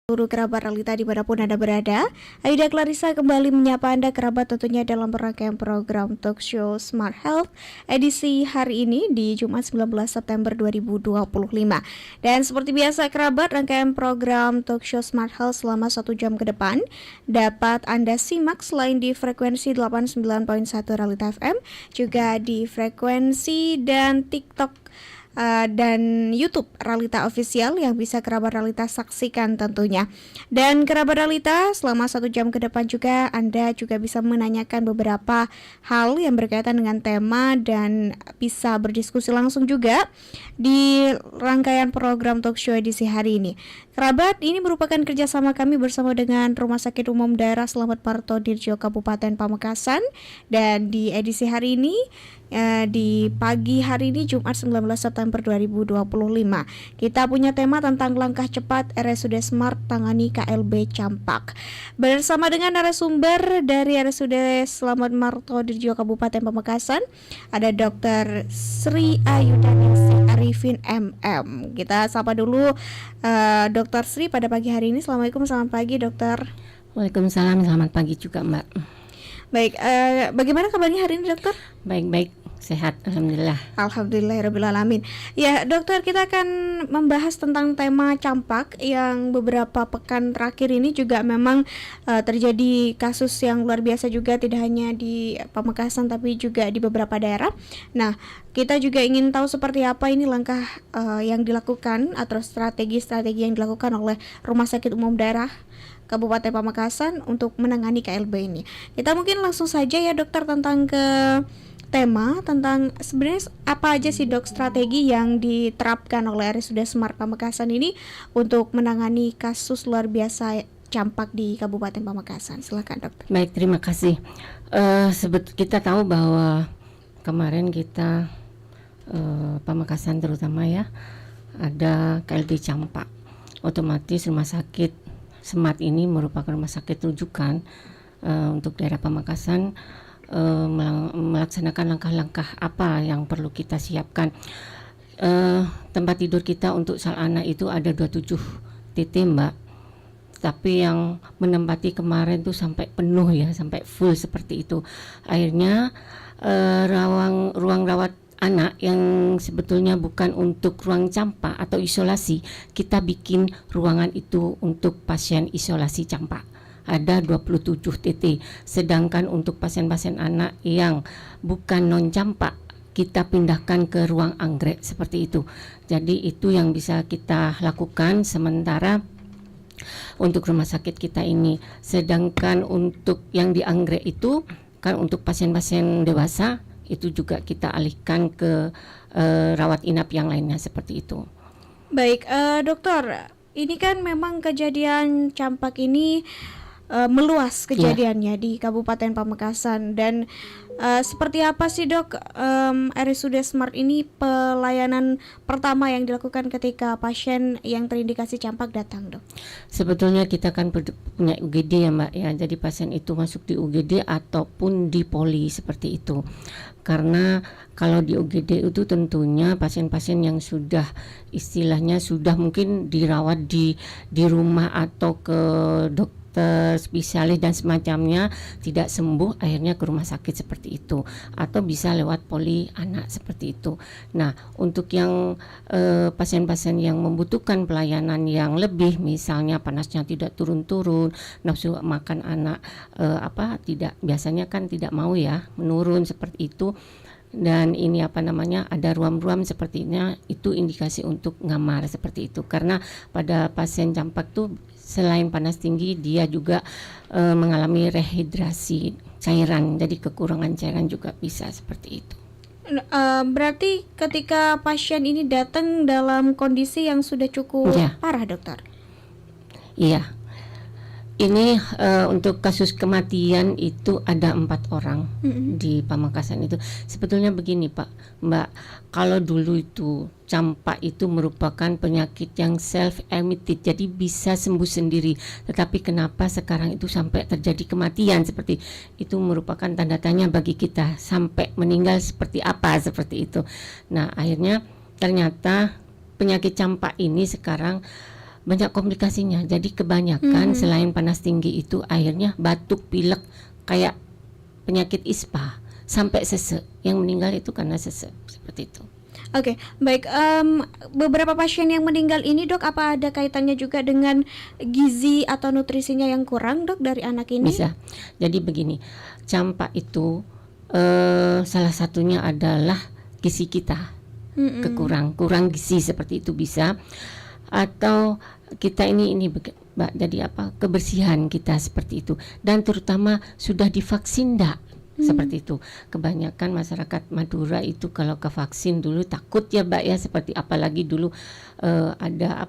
seluruh kerabat realita dimanapun Anda berada. Aida Clarissa kembali menyapa Anda kerabat tentunya dalam rangkaian program Talk Show Smart Health edisi hari ini di Jumat 19 September 2025. Dan seperti biasa kerabat, rangkaian program Talk Show Smart Health selama 1 jam ke depan dapat Anda simak selain di frekuensi 89.1 Realita FM, juga di frekuensi dan TikTok dan YouTube Realita Official yang bisa kerabat Realita saksikan tentunya. Dan kerabat Realita selama 1 jam ke depan juga Anda juga bisa menanyakan beberapa hal yang berkaitan dengan tema dan bisa berdiskusi langsung juga di rangkaian program Talk Show edisi hari ini. Kerabat, ini merupakan kerjasama kami bersama dengan Rumah Sakit Umum Daerah Slamet Parto Dirjo Kabupaten Pamekasan. Dan di edisi hari ini di pagi hari ini Jumat 19 September 2025 kita punya tema tentang langkah cepat RSUD Smart tangani KLB Campak. Bersama dengan narasumber dari RSUD Slamet Parto Dirjo Kabupaten Pamekasan ada Dr. Sri Ayudaningsih Arifin MM. Kita sapa dulu Dr. Sri pada pagi hari ini. Assalamualaikum, selamat pagi dokter. Waalaikumsalam, selamat pagi juga Mbak. Baik, bagaimana kabarnya hari ini dokter? Baik-baik, sehat, alhamdulillah. Alhamdulillahirrahmanirrahim. Ya dokter, kita akan membahas tentang tema campak yang beberapa pekan terakhir ini juga memang terjadi kasus yang luar biasa juga, tidak hanya di Pamekasan tapi juga di beberapa daerah. Nah, kita juga ingin tahu seperti apa ini langkah yang dilakukan atau strategi-strategi yang dilakukan oleh Rumah Sakit Umum Daerah Kabupaten Pamekasan untuk menangani KLB ini. Kita mungkin langsung saja ya dokter tentang ke tema tentang sebenarnya apa aja sih dok strategi yang diterapkan oleh RSUD Smart Pamekasan ini untuk menangani kasus luar biasa campak di Kabupaten Pamekasan. Silakan dokter. Baik, terima kasih. Kita tahu bahwa kemarin kita Pamekasan terutama ya ada KLB campak. Otomatis rumah sakit Smart ini merupakan rumah sakit rujukan untuk daerah Pamekasan, melaksanakan langkah-langkah apa yang perlu kita siapkan. Tempat tidur kita untuk Salana itu ada 27 TT Mbak, tapi yang menempati kemarin tuh sampai penuh ya, sampai full seperti itu. Akhirnya ruang rawat anak yang sebetulnya bukan untuk ruang campak atau isolasi, kita bikin ruangan itu untuk pasien isolasi campak. Ada 27 TT. Sedangkan untuk pasien-pasien anak yang bukan non campak, kita pindahkan ke ruang anggrek seperti itu. Jadi itu yang bisa kita lakukan sementara untuk rumah sakit kita ini. Sedangkan untuk yang di anggrek itu kan untuk pasien-pasien dewasa, itu juga kita alihkan ke rawat inap yang lainnya seperti itu. Baik, dokter, ini kan memang kejadian campak ini meluas kejadiannya di Kabupaten Pamekasan dan seperti apa sih dok RSUD Smart ini pelayanan pertama yang dilakukan ketika pasien yang terindikasi campak datang dok? Sebetulnya kita kan punya UGD ya Mbak ya, jadi pasien itu masuk di UGD ataupun di poli seperti itu. Karena kalau di UGD itu tentunya pasien-pasien yang sudah istilahnya sudah mungkin dirawat di rumah atau ke dokter spesialis dan semacamnya tidak sembuh, akhirnya ke rumah sakit seperti itu, atau bisa lewat poli anak seperti itu. Nah, untuk yang pasien-pasien yang membutuhkan pelayanan yang lebih, misalnya panasnya tidak turun-turun, nafsu makan anak biasanya kan tidak mau ya menurun seperti itu. Dan ini ada ruam-ruam sepertinya, itu indikasi untuk ngamar seperti itu. Karena pada pasien campak tuh selain panas tinggi, dia juga mengalami rehidrasi cairan, jadi kekurangan cairan juga bisa seperti itu. Berarti ketika pasien ini datang dalam kondisi yang sudah cukup parah dokter? Iya. Ini untuk kasus kematian itu ada 4 orang di Pamekasan itu. Sebetulnya begini Mbak, kalau dulu itu campak itu merupakan penyakit yang self-admitted, jadi bisa sembuh sendiri. Tetapi kenapa sekarang itu sampai terjadi kematian seperti itu, merupakan tanda tanya bagi kita, sampai meninggal seperti apa seperti itu. Nah, akhirnya ternyata penyakit campak ini sekarang banyak komplikasinya. Jadi kebanyakan selain panas tinggi itu akhirnya batuk, pilek, kayak penyakit ISPA sampai sesek. Yang meninggal itu karena sesek seperti itu. Oke, baik. Beberapa pasien yang meninggal ini, Dok, apa ada kaitannya juga dengan gizi atau nutrisinya yang kurang, Dok, dari anak ini? Bisa. Jadi begini, campak itu salah satunya adalah gizi kita kurang gizi seperti itu bisa, atau kita ini Mbak, jadi apa, kebersihan kita seperti itu, dan terutama sudah divaksin enggak seperti itu. Kebanyakan masyarakat Madura itu kalau ke vaksin dulu takut ya Mbak ya, seperti apalagi dulu ada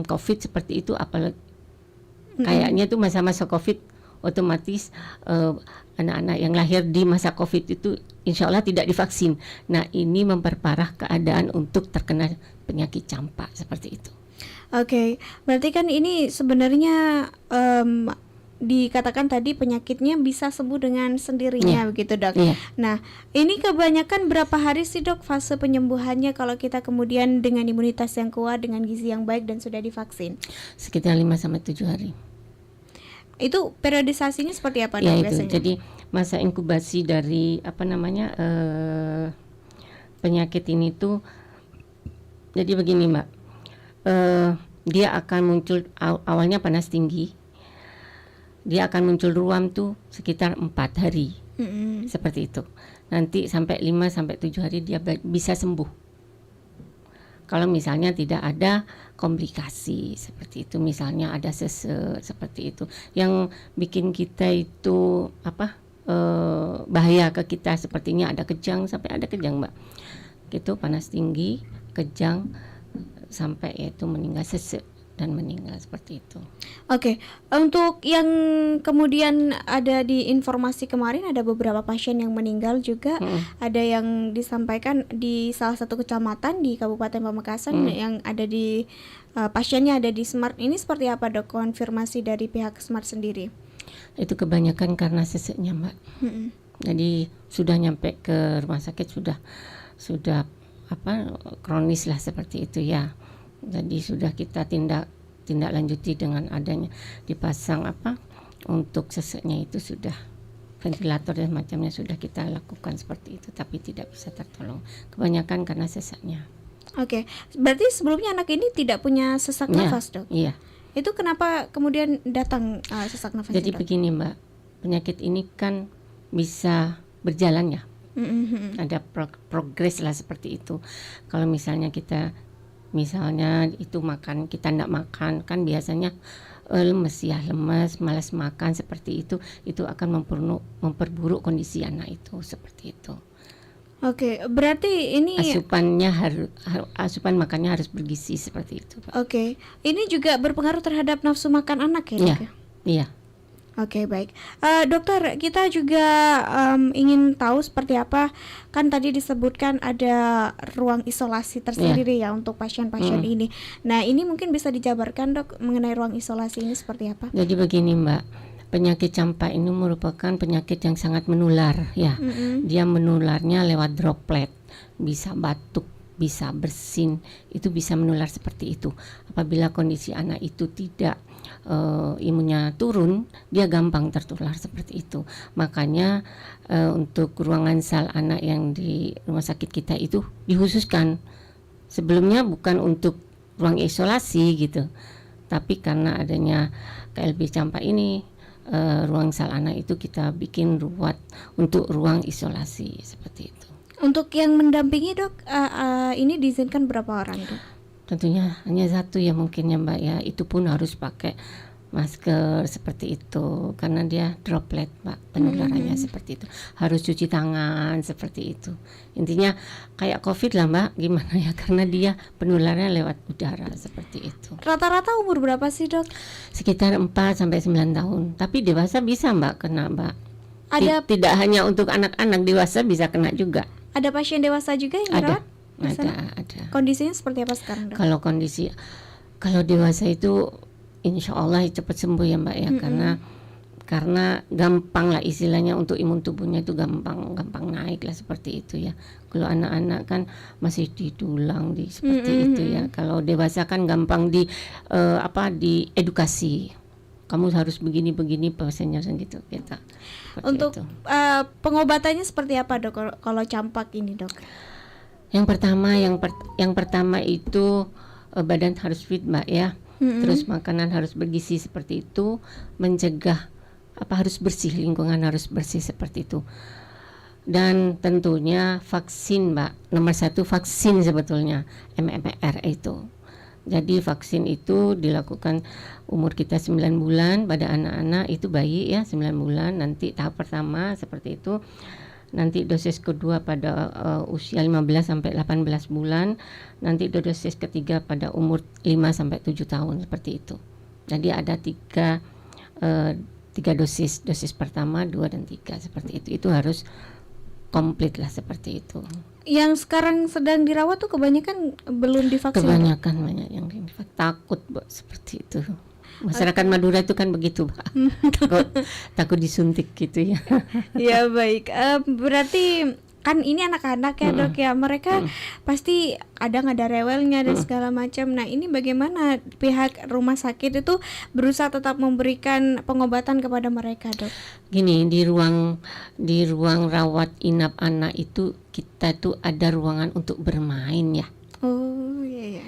COVID seperti itu, apalagi kayaknya tuh masa-masa COVID otomatis anak-anak yang lahir di masa COVID itu insya Allah tidak divaksin. Nah, ini memperparah keadaan untuk terkena penyakit campak seperti itu. Oke, berarti kan ini sebenarnya dikatakan tadi penyakitnya bisa sembuh dengan sendirinya, begitu, Dok. Nah, ini kebanyakan berapa hari sih, Dok, fase penyembuhannya kalau kita kemudian dengan imunitas yang kuat, dengan gizi yang baik dan sudah divaksin? Sekitar 5-7 hari. Itu periodisasinya seperti apa, Dok, ya itu biasanya? Jadi masa inkubasi dari penyakit ini tuh, jadi begini Mbak, dia akan muncul awalnya panas tinggi, dia akan muncul ruam tuh sekitar 4 hari, seperti itu. Nanti sampai 5-7 hari dia bisa sembuh. Kalau misalnya tidak ada komplikasi seperti itu, misalnya ada sesek seperti itu, yang bikin kita itu bahaya ke kita, sepertinya ada kejang, sampai ada kejang Mbak, gitu, panas tinggi, kejang, sampai yaitu meninggal, sesek dan meninggal seperti itu. Oke, untuk yang kemudian ada di informasi kemarin ada beberapa pasien yang meninggal juga, ada yang disampaikan di salah satu kecamatan di Kabupaten Pamekasan yang ada di pasiennya ada di Smart. Ini seperti apa, Dok, konfirmasi dari pihak Smart sendiri? Itu kebanyakan karena seseknya Mbak. Jadi sudah nyampe ke rumah sakit, sudah kronis lah seperti itu ya. Jadi sudah kita tindak lanjuti dengan adanya dipasang untuk seseknya itu, sudah ventilator dan macamnya sudah kita lakukan seperti itu, tapi tidak bisa tertolong. Kebanyakan karena sesaknya. Oke, berarti sebelumnya anak ini tidak punya sesak nafas, Dok? Iya. Itu kenapa kemudian datang sesak nafas? Jadi Dok? begini Mbak, penyakit ini kan bisa berjalan ya. Ada progres lah seperti itu. Kalau misalnya itu makan, kita tidak makan, kan biasanya lemes, malas makan seperti itu akan memperburuk kondisi anak itu seperti itu. Oke, berarti ini asupan makannya harus bergizi seperti itu, Pak. Oke, ini juga berpengaruh terhadap nafsu makan anak ya, Dok? Iya. Oke, baik. Dokter, kita juga ingin tahu seperti apa, kan tadi disebutkan ada ruang isolasi tersendiri ya untuk pasien-pasien ini. Nah, ini mungkin bisa dijabarkan, Dok, mengenai ruang isolasi ini seperti apa? Jadi begini Mbak, penyakit campak ini merupakan penyakit yang sangat menular ya. Dia menularnya lewat droplet, bisa batuk, bisa bersin, itu bisa menular seperti itu. Apabila kondisi anak itu tidak imunnya turun, dia gampang tertular seperti itu. Makanya untuk ruangan sal anak yang di rumah sakit kita itu dikhususkan. Sebelumnya bukan untuk ruang isolasi gitu, tapi karena adanya KLB campak ini, ruang sal anak itu kita bikin ruwet untuk ruang isolasi seperti itu. Untuk yang mendampingi, Dok, ini diizinkan berapa orang, Dok? Tentunya hanya satu ya mungkin ya Mbak ya, itu pun harus pakai masker seperti itu karena dia droplet Mbak, penularannya seperti itu, harus cuci tangan seperti itu. Intinya kayak COVID lah Mbak, gimana ya, karena dia penularannya lewat udara seperti itu. Rata-rata umur berapa sih, Dok? Sekitar 4-9 tahun, tapi dewasa bisa Mbak kena Mbak. Tidak hanya untuk anak-anak, dewasa bisa kena juga. Ada pasien dewasa juga yang dirawat? Ada. Kondisinya seperti apa sekarang, Dok? Kalau dewasa itu insya Allah cepat sembuh ya Mbak ya, karena karena gampang lah istilahnya untuk imun tubuhnya itu gampang naik lah seperti itu ya. Kalau anak-anak kan masih di tulang di seperti itu ya. Kalau dewasa kan gampang di edukasi. Kamu harus begini pasiennya gitu kita. Untuk pengobatannya seperti apa dok kalau campak ini dok? Yang pertama itu badan harus fit mbak ya. Terus makanan harus bergizi seperti itu, mencegah harus bersih, lingkungan harus bersih seperti itu. Dan tentunya vaksin mbak, nomor 1 vaksin sebetulnya MMR itu. Jadi vaksin itu dilakukan umur kita 9 bulan pada anak-anak itu bayi ya 9 bulan, nanti tahap pertama seperti itu. Nanti dosis kedua pada usia 15 sampai 18 bulan, nanti dosis ketiga pada umur 5 sampai 7 tahun seperti itu. Jadi ada 3 dosis pertama, 2 dan 3 seperti itu. Itu harus komplit lah seperti itu. Yang sekarang sedang dirawat tuh kebanyakan belum divaksin. Kebanyakan banyak yang takut Mbak seperti itu. Masyarakat Madura itu kan begitu Mbak. takut disuntik gitu ya. Ya baik. Berarti kan ini anak-anak ya dok ya, mereka pasti kadang ada rewelnya dan segala macam. Nah ini bagaimana pihak rumah sakit itu berusaha tetap memberikan pengobatan kepada mereka dok? Gini, di ruang rawat inap anak itu kita tuh ada ruangan untuk bermain ya. Oh iya ya.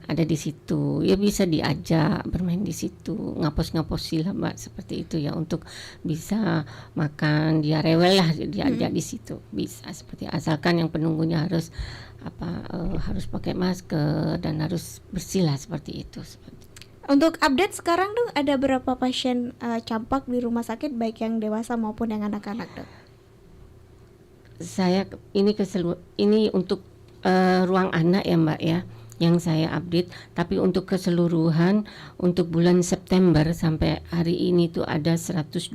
Ada di situ ya, bisa diajak bermain di situ, ngapos-ngaposi lah mbak seperti itu ya, untuk bisa makan, dia rewel lah diajak di situ bisa seperti, asalkan yang penunggunya harus harus pakai masker dan harus bersih lah seperti itu. Untuk update sekarang dong, ada berapa pasien campak di rumah sakit baik yang dewasa maupun yang anak-anak dok? Saya ini untuk ruang anak ya mbak ya yang saya update, tapi untuk keseluruhan untuk bulan September sampai hari ini tuh ada 112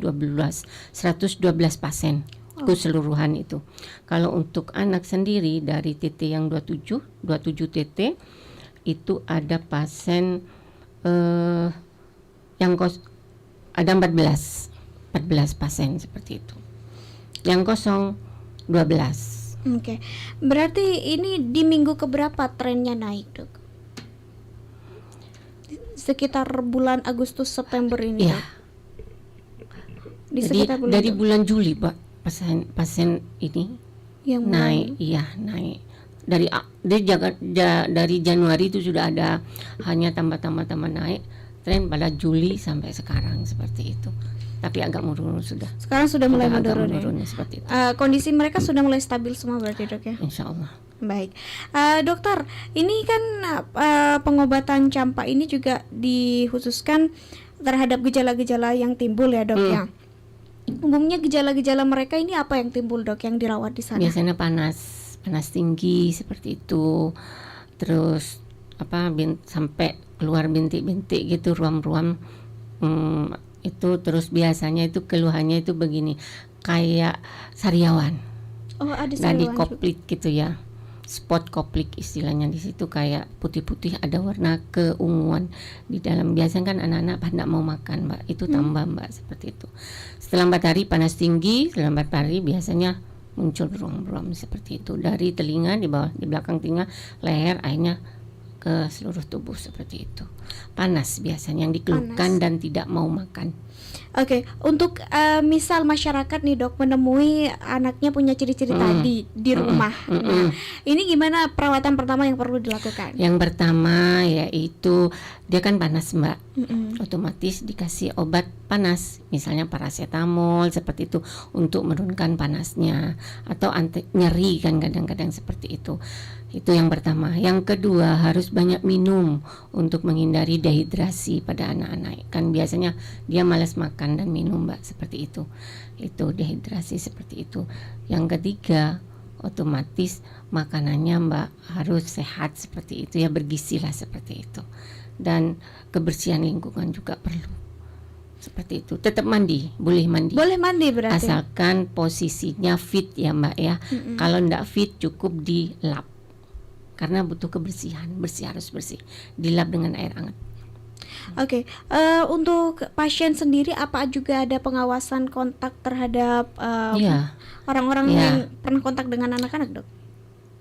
pasien keseluruhan itu. Kalau untuk anak sendiri dari TT yang 27 TT itu ada pasien ada 14 pasien seperti itu. Yang kosong 12. Oke. Berarti ini di minggu keberapa trennya naik, dok? Sekitar bulan Agustus September ini. Ya. Jadi dari bulan Juli, Pak, pasien ini yang naik, naik. Dari Januari itu sudah ada, hanya tambah naik. Tren pada Juli sampai sekarang seperti itu. Tapi agak menurun sudah. Sekarang sudah mulai menurun ya. Seperti itu. Kondisi mereka sudah mulai stabil semua berarti dok ya? Insya Allah. Baik, dokter, ini kan pengobatan campak ini juga dikhususkan terhadap gejala-gejala yang timbul ya dok ya. Umumnya gejala-gejala mereka ini apa yang timbul dok yang dirawat di sana? Biasanya panas tinggi seperti itu. Terus sampai keluar bintik-bintik gitu, ruam-ruam. Itu terus biasanya itu keluhannya itu begini, kayak sariawan. Oh, ada sariawan. Nah, di koplik gitu ya. Spot koplik istilahnya, di situ kayak putih-putih, ada warna keunguan di dalam. Biasanya kan anak-anak pada mau makan, Mbak. Itu tambah, Mbak, seperti itu. Setelah 4 hari panas tinggi, setelah 4 hari biasanya muncul ruam-ruam seperti itu dari telinga, di belakang telinga, leher, akhirnya ke seluruh tubuh seperti itu. Panas biasanya yang dikeluhkan dan tidak mau makan. Oke, untuk misal masyarakat nih dok menemui anaknya punya ciri-ciri tadi di rumah. Nah, ini gimana perawatan pertama yang perlu dilakukan? Yang pertama yaitu dia kan panas mbak, otomatis dikasih obat panas, misalnya paracetamol seperti itu untuk menurunkan panasnya, atau anti nyeri kan kadang-kadang seperti itu. Itu yang pertama. Yang kedua, harus banyak minum untuk menghindari dehidrasi pada anak-anak. Kan biasanya dia malas makan dan minum mbak, seperti itu. Itu dehidrasi seperti itu. Yang ketiga, otomatis makanannya mbak harus sehat seperti itu ya, bergizi lah seperti itu. Dan kebersihan lingkungan juga perlu. Seperti itu. Tetap mandi, boleh mandi. Boleh mandi berarti. Asalkan posisinya fit ya mbak ya. Kalau enggak fit cukup dilap. Karena butuh kebersihan, harus bersih, dilap dengan air hangat. Oke, untuk pasien sendiri apa juga ada pengawasan kontak terhadap Iya, orang-orang iya. yang pernah kontak dengan anak-anak, Dok?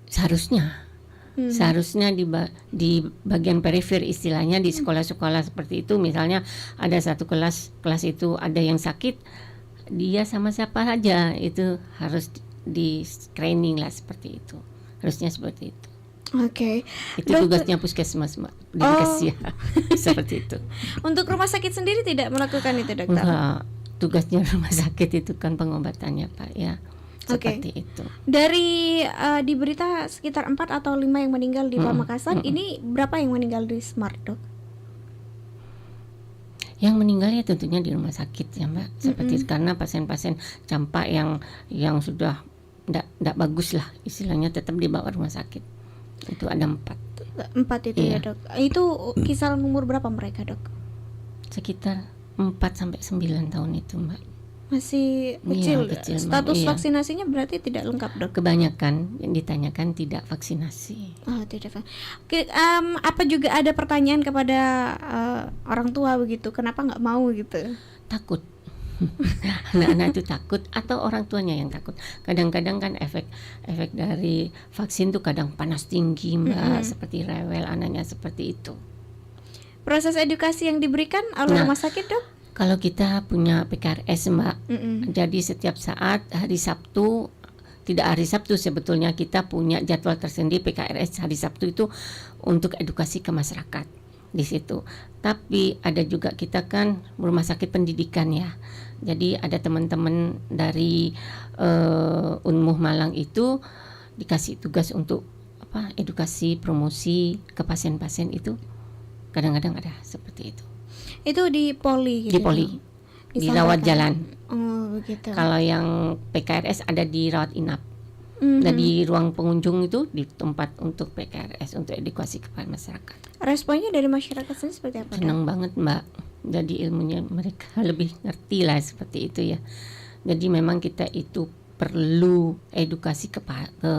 Seharusnya. Seharusnya di bagian perifer istilahnya di sekolah-sekolah seperti itu, misalnya ada satu kelas itu ada yang sakit, dia sama siapa aja itu harus di screening lah, seperti itu. Harusnya seperti itu. Oke. Itu Dokter- tugasnya puskesmas, Mbak. Dinkes ya. Seperti itu. Untuk rumah sakit sendiri tidak melakukan itu, Dokter? Enggak, tugasnya rumah sakit itu kan pengobatannya, Pak, ya. Oke. Seperti itu. Dari di berita sekitar 4 atau 5 yang meninggal di Pamekasan, ini berapa yang meninggal di Smart, Dok? Yang meninggal ya tentunya di rumah sakit ya, Mbak. Seperti itu, karena pasien-pasien campak yang sudah tidak bagus lah istilahnya, tetap dibawa rumah sakit. Itu ada 4. 4 itu ya, Iya. Dok. Itu kisaran umur berapa mereka, Dok? Sekitar 4 sampai 9 tahun itu, Mbak. Masih Iya, kecil. kecil, Mbak. Status Iya. vaksinasinya berarti tidak lengkap, Dok. Kebanyakan yang ditanyakan tidak vaksinasi. Oh, tidak. Oke, apa juga ada pertanyaan kepada orang tua begitu? Kenapa nggak mau gitu? Takut. Anak-anak itu takut atau orang tuanya yang takut. Kadang-kadang kan efek dari vaksin tuh kadang panas tinggi, Mbak, seperti rewel anaknya seperti itu. Proses edukasi yang diberikan oleh Nah, rumah sakit, Dok? Kalau kita punya PKRS, Mbak, jadi setiap saat hari Sabtu, tidak hari Sabtu sebetulnya kita punya jadwal tersendiri PKRS hari Sabtu itu untuk edukasi ke masyarakat di situ. Tapi ada juga kita kan rumah sakit pendidikan ya. Jadi ada teman-teman dari Unmuh Malang itu dikasih tugas untuk edukasi promosi ke pasien-pasien itu. Kadang-kadang ada seperti itu. Itu di poli gitu. Di poli, di rawat jalan. Oh, begitu. Kalau yang PKRS ada di rawat inap. Dan di ruang pengunjung itu di tempat untuk PKRS untuk edukasi kepada masyarakat. Responnya dari masyarakat sendiri seperti apa, Dok? Senang banget, Mbak. Jadi ilmunya mereka lebih ngerti lah seperti itu ya. Jadi memang kita itu perlu edukasi ke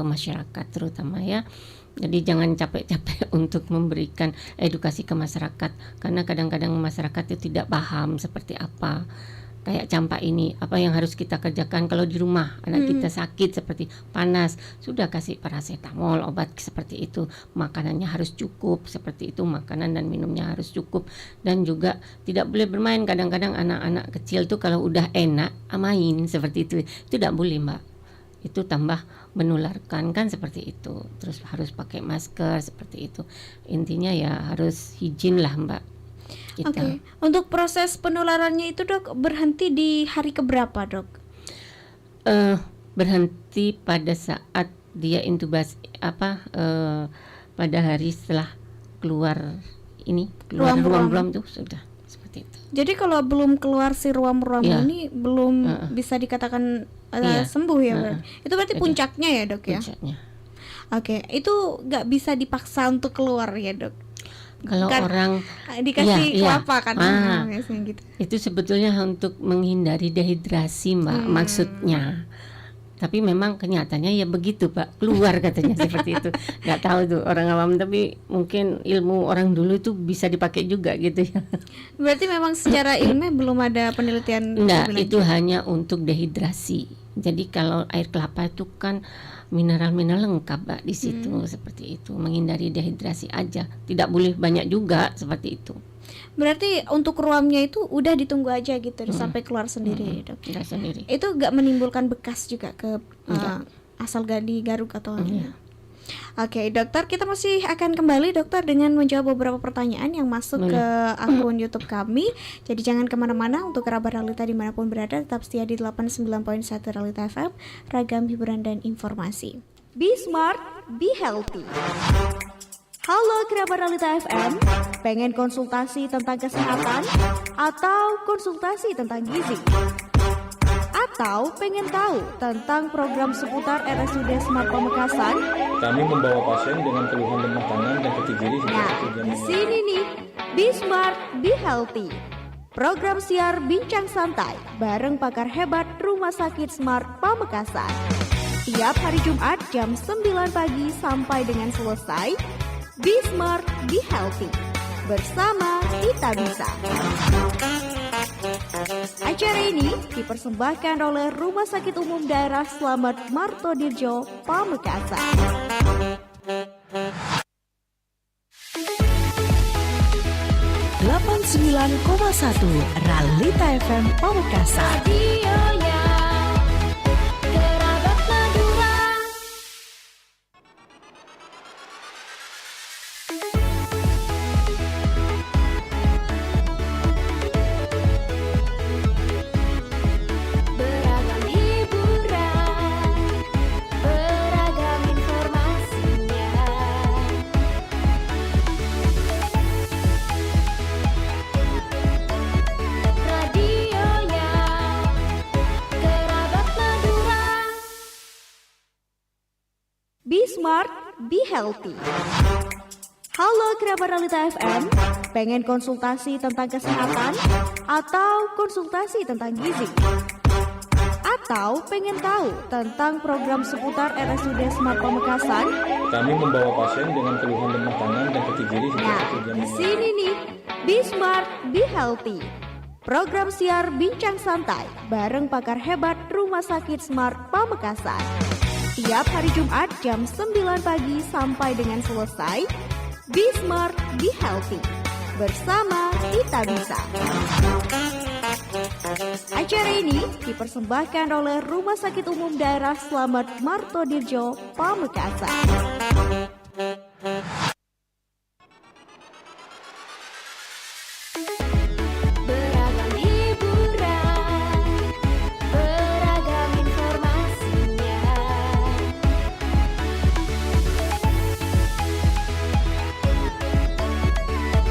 masyarakat terutama ya. Jadi jangan capek-capek untuk memberikan edukasi ke masyarakat, karena kadang-kadang masyarakat itu tidak paham seperti apa. Kayak campak ini, apa yang harus kita kerjakan kalau di rumah anak kita sakit seperti panas, sudah kasih paracetamol, obat seperti itu, makanannya harus cukup seperti itu, makanan dan minumnya harus cukup, dan juga tidak boleh bermain. Kadang-kadang anak-anak kecil tuh kalau udah enak main seperti itu tidak boleh, Mbak. Itu tambah menularkan kan seperti itu. Terus harus pakai masker seperti itu. Intinya ya harus higien lah, Mbak. Gitu. Oke. Untuk proses penularannya itu, Dok, berhenti di hari keberapa, Dok? Berhenti pada saat dia intubasi pada hari setelah keluar ruam-ruam tuh sudah seperti itu. Jadi kalau belum keluar si ruam-ruam Ya. ini belum bisa dikatakan Iya. sembuh ya, berarti. Itu berarti Jadi, puncaknya ya, Dok ya? Puncaknya. Oke, itu nggak bisa dipaksa untuk keluar ya, Dok? Kalau Kan orang dikasih iya, kelapa kan biasanya gitu. itu sebetulnya untuk menghindari dehidrasi, Mbak, maksudnya. Tapi memang kenyataannya ya begitu, Pak. Keluar katanya seperti itu. Nggak tahu tuh orang awam, tapi mungkin ilmu orang dulu itu bisa dipakai juga gitu ya. Berarti memang secara ilmiah belum ada penelitian Enggak, lebih itu lanjut. hanya untuk dehidrasi. Jadi kalau air kelapa itu kan mineral-mineral lengkap, Mbak, di situ seperti itu. Menghindari dehidrasi aja. Tidak boleh banyak juga seperti itu. Berarti untuk ruamnya itu udah ditunggu aja gitu sampai keluar sendiri, Dok. Tidak sendiri. Itu nggak menimbulkan bekas juga ke Enggak. asal di garuk atau Oke, dokter, kita masih akan kembali, dokter, dengan menjawab beberapa pertanyaan yang masuk ke akun YouTube kami. Jadi jangan kemana-mana. Untuk kerabat Realita dimanapun berada, tetap setia di 89.1 Realita FM, ragam hiburan dan informasi. Be smart, be healthy. Halo kerabat Realita FM, pengen konsultasi tentang kesehatan atau konsultasi tentang gizi? Atau pengen tahu tentang program seputar RSUD Smart Pamekasan? Kami membawa pasien dengan keluhan lemah tangan dan kaki kiri sejak Nah, 1 jam di yang lalu. sini nih, Be Smart, Be Healthy. Program siar bincang santai bareng pakar hebat Rumah Sakit Smart Pamekasan. Tiap hari Jumat jam 9 pagi sampai dengan selesai. Be Smart, Be Healthy. bersama Kita Bisa. Acara ini dipersembahkan oleh Rumah Sakit Umum Daerah Slamet Martodirjo, Pamekasan. Ralita FM Pamekasan. Beragam hiburan, beragam informasinya. Radionya Kerabat Madura. Be smart, be healthy. Halo kerabat Ralita FM, pengen konsultasi tentang kesehatan? Atau konsultasi tentang gizi? Atau pengen tahu tentang program seputar RSUD Smart Pamekasan? Kami membawa pasien dengan keluhan lemah tangan dan kaki kiri sejak Nah, 1 jam di yang sini nih, Be Smart, Be Healthy. Program siar bincang santai bareng pakar hebat Rumah Sakit Smart Pamekasan. Tiap hari Jumat jam 9 pagi sampai dengan selesai. Be Smart, Be Healthy. Bersama Kita Bisa. Acara ini dipersembahkan oleh Rumah Sakit Umum Daerah Slamet Martodirjo, Pamekasan. Beragam hiburan, beragam informasinya.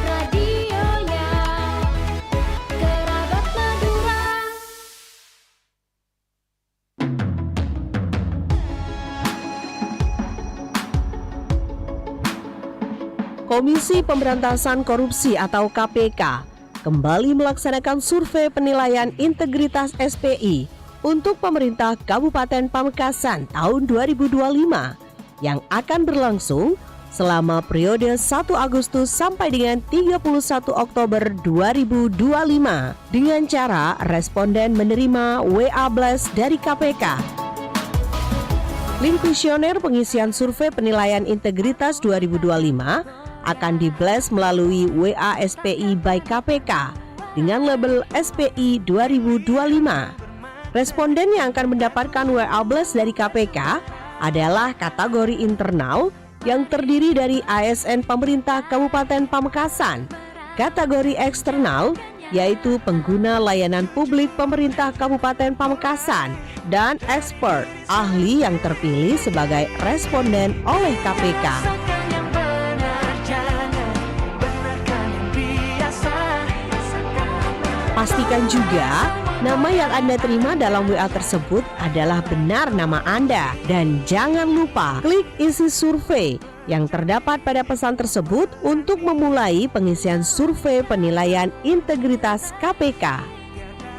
Radionya Kerabat Madura. Komisi Pemberantasan Korupsi atau KPK kembali melaksanakan survei penilaian integritas SPI untuk pemerintah Kabupaten Pamekasan tahun 2025 yang akan berlangsung selama periode 1 Agustus sampai dengan 31 Oktober 2025 dengan cara responden menerima WA Blast dari KPK. Link kuesioner pengisian survei penilaian integritas 2025 akan di-blast melalui WA SPI by KPK dengan label SPI 2025. Responden yang akan mendapatkan WA blast dari KPK adalah kategori internal yang terdiri dari ASN pemerintah Kabupaten Pamekasan, kategori eksternal yaitu pengguna layanan publik pemerintah Kabupaten Pamekasan, dan expert ahli yang terpilih sebagai responden oleh KPK. Pastikan juga nama yang Anda terima dalam WA tersebut adalah benar nama Anda. Dan jangan lupa klik isi survei yang terdapat pada pesan tersebut untuk memulai pengisian survei penilaian integritas KPK.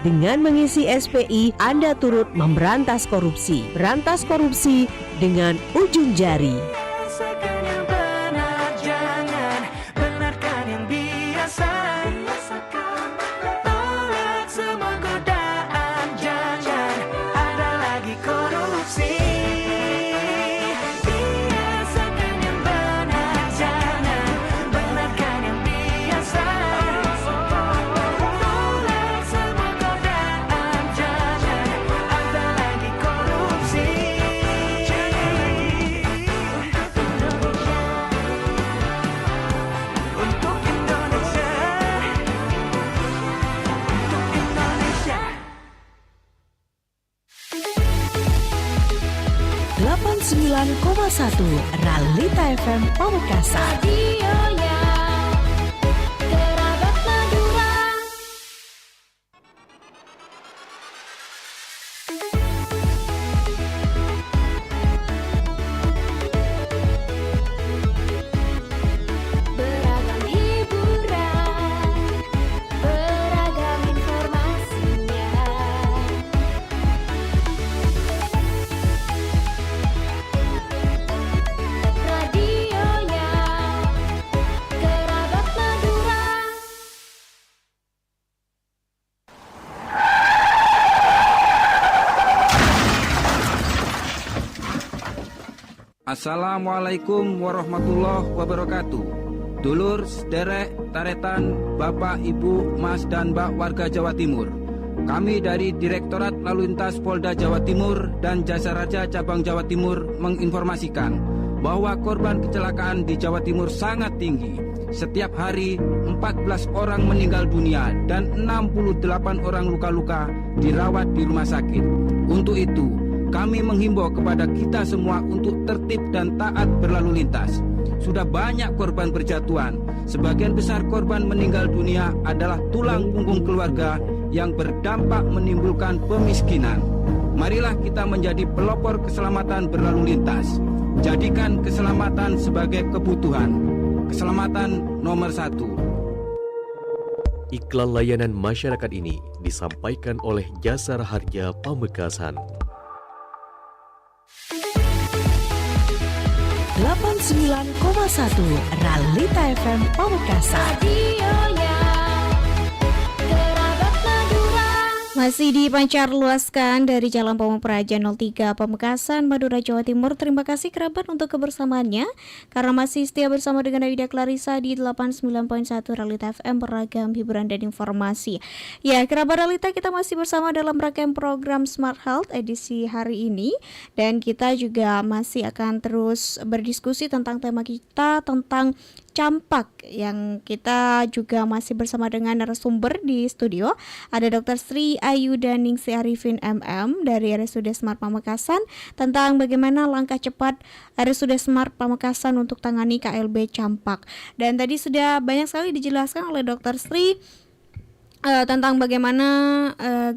Dengan mengisi SPI, Anda turut memberantas korupsi. Berantas korupsi dengan ujung jari. Ralita FM Pamekasan. Radionya Kerabat Madura. Beragam hiburan, beragam informasinya. Radionya Assalamualaikum warahmatullahi wabarakatuh. Dulur, sederek, taretan, Bapak, Ibu, Mas, dan Mbak warga Jawa Timur. Kami dari Direktorat Lalu Lintas Polda Jawa Timur dan Jasa Raja Cabang Jawa Timur menginformasikan bahwa korban kecelakaan di Jawa Timur sangat tinggi. Setiap hari 14 orang meninggal dunia dan 68 orang luka-luka dirawat di rumah sakit. Untuk itu, kami menghimbau kepada kita semua untuk tertib dan taat berlalu lintas. Sudah banyak korban berjatuhan. Sebagian besar korban meninggal dunia adalah tulang punggung keluarga yang berdampak menimbulkan pemiskinan. Marilah kita menjadi pelopor keselamatan berlalu lintas. Jadikan keselamatan sebagai kebutuhan. Keselamatan nomor 1. Iklan layanan masyarakat ini disampaikan oleh Jasa Harja Pamekasan. 89,1 Realita FM Pamekasan. Radionya Kerabat Madura. Masih dipancar luaskan dari Jalan Pamekasan 03 Pamekasan, Madura, Jawa Timur. Terima kasih kerabat untuk kebersamaannya. Karena masih setia bersama dengan Ayuda Clarissa di 89.1 Realita FM, beragam hiburan dan informasi. Ya, kerabat Realita, kita masih bersama dalam rangkaian program Smart Health edisi hari ini. Dan kita juga masih akan terus berdiskusi tentang tema kita, tentang campak, yang kita juga masih bersama dengan narasumber di studio. Ada Dr. Sri Ayudaningsih Arifin MM dari RSUD Smart Pamekasan, tentang bagaimana langkah cepat RSUD Smart Pamekasan untuk tangani KLB campak. Dan tadi sudah banyak sekali dijelaskan oleh Dr. Sri tentang bagaimana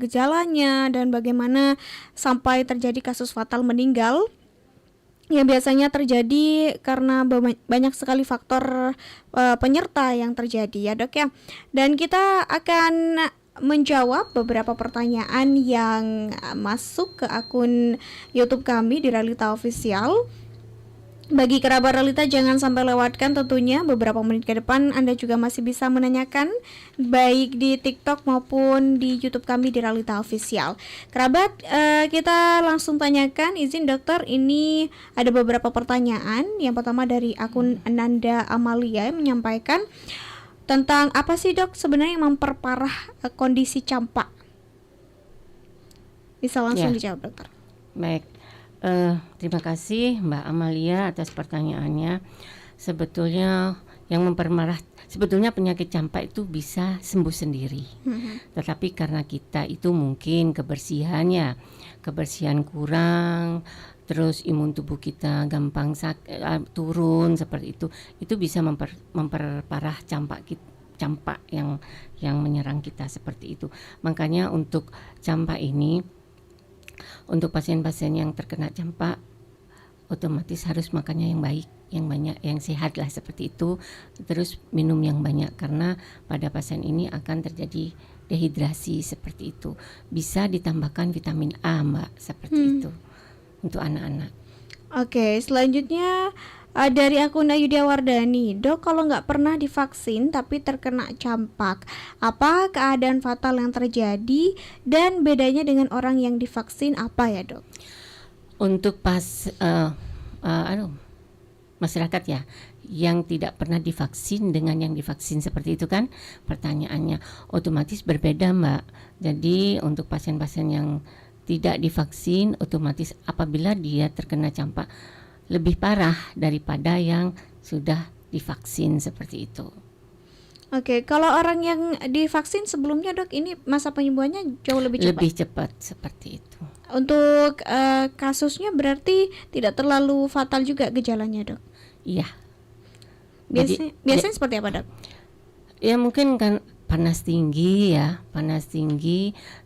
gejalanya dan bagaimana sampai terjadi kasus fatal meninggal yang biasanya terjadi karena banyak sekali faktor penyerta yang terjadi, ya Dok ya. Dan kita akan menjawab beberapa pertanyaan yang masuk ke akun YouTube kami di Realita Official. Bagi kerabat Realita, jangan sampai lewatkan tentunya. Beberapa menit ke depan Anda juga masih bisa menanyakan baik di TikTok maupun di YouTube kami di Realita Official. Kerabat, kita langsung tanyakan. Izin dokter, ini ada beberapa pertanyaan. Yang pertama dari akun Ananda Amalia yang menyampaikan tentang apa sih dok sebenarnya yang memperparah kondisi campak. Bisa langsung dijawab dokter. Baik. Terima kasih Mbak Amalia atas pertanyaannya. Sebetulnya yang memperparah, sebetulnya penyakit campak itu bisa sembuh sendiri. Tetapi karena kita itu mungkin kebersihan kurang, terus imun tubuh kita gampang turun seperti itu bisa memperparah campak yang menyerang kita seperti itu. Makanya untuk campak ini, untuk pasien-pasien yang terkena campak, otomatis harus makannya yang baik, yang banyak, yang sehat lah seperti itu. Terus minum yang banyak, karena pada pasien ini akan terjadi dehidrasi seperti itu. Bisa ditambahkan vitamin A, Mbak, seperti itu untuk anak-anak. Oke, selanjutnya dari akun Ayudya Wardani. Dok, kalau nggak pernah divaksin tapi terkena campak, apa keadaan fatal yang terjadi dan bedanya dengan orang yang divaksin apa ya dok? Untuk masyarakat ya yang tidak pernah divaksin dengan yang divaksin seperti itu kan pertanyaannya, otomatis berbeda Mbak. Jadi untuk pasien-pasien yang tidak divaksin, otomatis apabila dia terkena campak lebih parah daripada yang sudah divaksin seperti itu. Oke, kalau orang yang divaksin sebelumnya dok, ini masa penyembuhannya jauh lebih cepat? Lebih cepat seperti itu. Untuk kasusnya berarti tidak terlalu fatal juga gejalanya dok? Iya. Biasanya seperti apa dok? Ya mungkin kan panas tinggi,